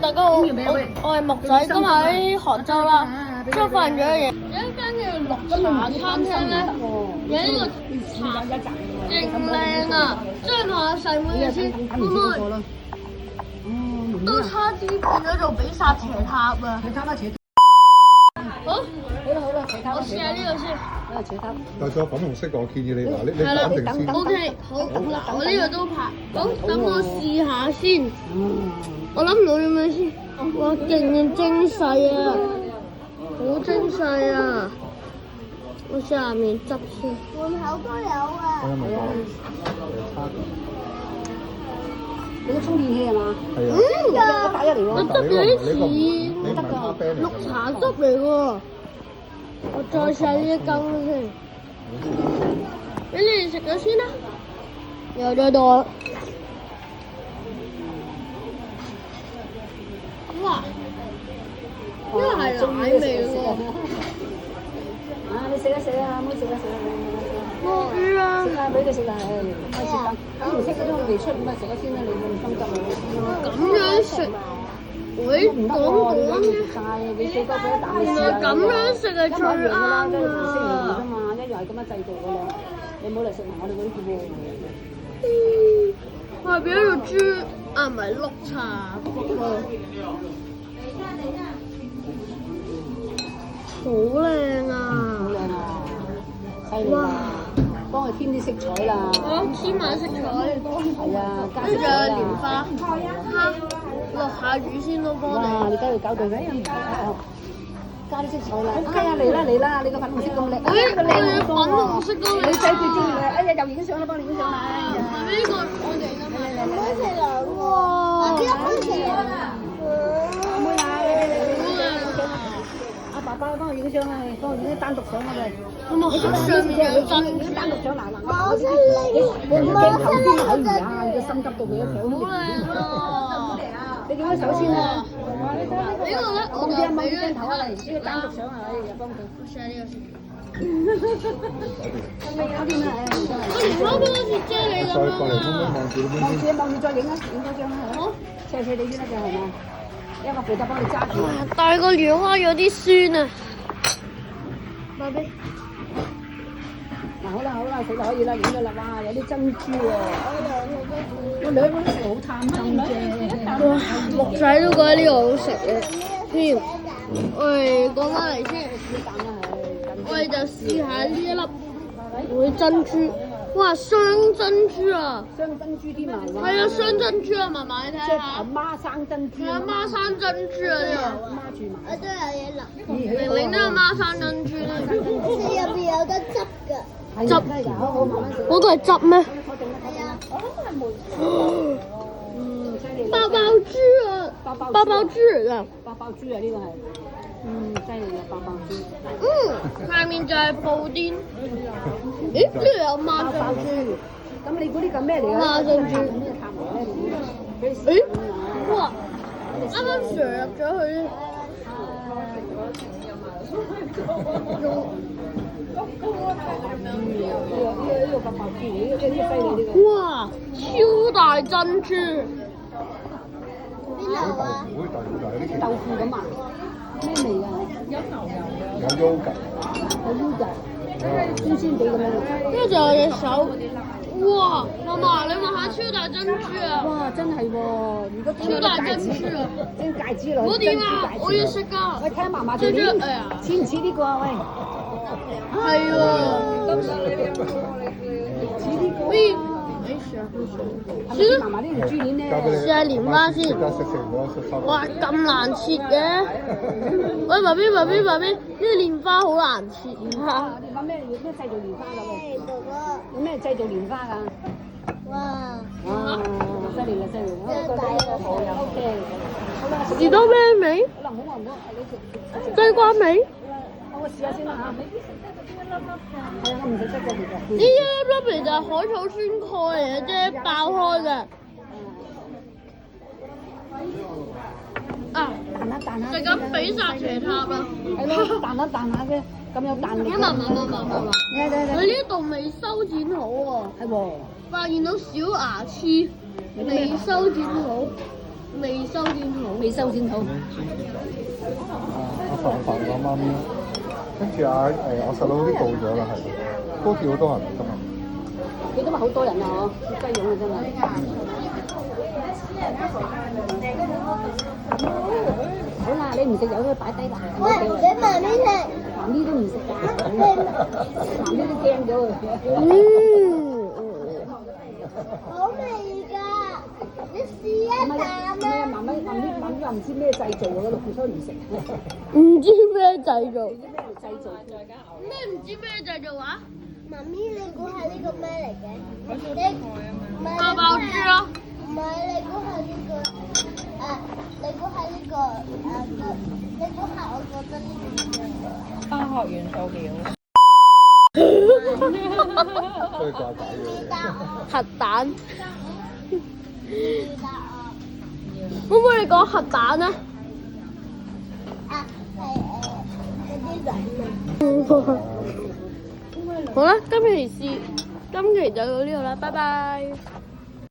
大家好，我係木仔，今日喺杭州啦，之後發現咗嘢，有一間叫綠茶餐廳咧，有呢個茶勁靚啊！即係同阿細妹嘅先，會唔會都差啲變咗做比薩斜塔啊？好，我試下呢個先。但係仲有粉紅色嘅，我建議你嗱，你揀定先。O K， 好，我呢個都拍。好，等我試下先。我諗唔到點樣先。哇，勁精細啊！好精細啊！我試下面執先。門口都有啊。係啊，咪講。你個充電器係嘛？係啊。打一嚟喎。我執咗啲似綠茶汁嚟喎。我再試下呢一羹先。俾你哋食咗先啦。有咗到。哇！呢個係奶味喎。啊！你食啊食啊，妹食啊食啊食啊！我知啦。食啊，俾佢食啦，唉，開始等。咁唔識嗰啲未出，咁啊食咗先啦，你咁心急啊！咁樣食，喂，講嘅。你最多俾一啖你試下。咁樣食係最啱㗎。嘛，一樣係咁樣製造㗎啦。你冇嚟食埋我哋嗰啲嘅喎。我係變咗做豬啊，唔係綠茶喎。好靚啊！犀利啦！幫佢添啲色彩啦。我添埋色彩。係啊，加跟住有蓮花、蝦、落下魚先都幫哇！你你。搞到咩？加啲色彩啦！哎呀，嚟啦！你個粉紅色咁靚，哎，我哋粉紅色都靚。你仔最中意啦！哎呀，又影相啦，幫你影相啦！呢個我哋㗎嘛。唔好食兩個。邊一個食啊？妹啊！阿爸爸幫我影相啊！幫我影啲單獨相啊！我冇上面有真影單獨相嗱，我識呢你唔驚頭先可以啊！你個心急到佢一手。好靚啊！你影咗手先啦。呢個咧，我幫啲阿媽就俾啲鏡頭啊嚟，呢個單獨相啊，哎呀幫佢。我試下呢個先。搞掂啦，唉，唔該。我連攞嗰個似啫喱咁再過嚟樣啊！望住再影啊，影多張啦，好。斜斜地先得嘅係嘛？一個負責幫你揸住。但係個蓮花有啲酸啊！爸比，嗱好啦，食就可以啦，影咗啦，哇，有啲珍珠喎。我兩個都食好貪心啫。哇！木仔都覺得呢個好食嘅，添。我哋講翻嚟先，我哋就試下呢一粒會珍珠。哇！雙珍珠啊！雙珍珠添啊！係啊，雙珍珠啊，嫲嫲你睇下。阿媽生珍珠。係啊，媽生珍珠啊呢個。孖住埋。我都有嘢淋。明明都有媽生珍珠咧。其實入邊有得汁㗎。汁。嗰個係汁咩？係啊。爆爆珠啊！爆爆珠嚟㗎。爆爆珠啊！呢個係。犀利啊！爆爆珠。下面就係布甸。咦？呢度有孖珍珠。咁你估呢個咩嚟㗎？孖珍珠。咦？哇！啱啱上入咗去。呢個爆爆珠，呢個犀利呢個。哇！超大珍珠。邊度啊？豆腐咁啊？咩味啊？有 yogurt，有 yogurt，鮮鮮地咁樣。跟住就有隻手。哇！嫲嫲，你望下超大珍珠啊！哇！真係喎，如果超大珍珠啊！整戒指落去。我點啊？我要食㗎。喂，睇下嫲嫲條鏈似唔似呢個啊？喂。係喎。似呢個。喂。試嫲嫲呢條珠鏈咧。試下蓮花先。哇！咁難切嘅。喂，爸比，呢個蓮花好難切嚇。你講咩製造蓮花㗎？喂，有咩製造蓮花㗎？哇！犀利啦！我覺得呢個好有 OK。好啦，士多啤梨味？好啦，唔好，你食西瓜味？我試下先啦嚇。係啊，我唔食得嘅其實。呢一粒嚟就係海草酸鈣嚟嘅啫，爆開嘅。啊！彈下。就咁比薩斜塔啦。係咯，彈下啫，咁有彈力。慢。佢呢度未修剪好喎。係喎。發現到小牙齒未修剪好。未收線圖，未收線圖。阿凡我媽咪，跟住我細佬啲到咗啦，係都叫好多人嚟㗎嘛。佢今日好多人啊！嗬，啲雞蓉啊真係。好啦，你唔食有咩擺低啦。喂，俾媽咪食。媽咪都唔食㗎，媽咪都驚咗佢。好味㗎，你試一啖啊！媽咪話唔知咩製造嗰度，所以唔食。唔知咩製造？製造咩唔知咩製造啊？媽咪，你估下呢個咩嚟嘅？爆爆珠咯。唔係，你估下呢個你估下呢個你估下我覺得呢個化學元素表。所以掛解嘅。核彈。可唔可以講核彈啊？好啦，今期就到呢度啦，拜拜。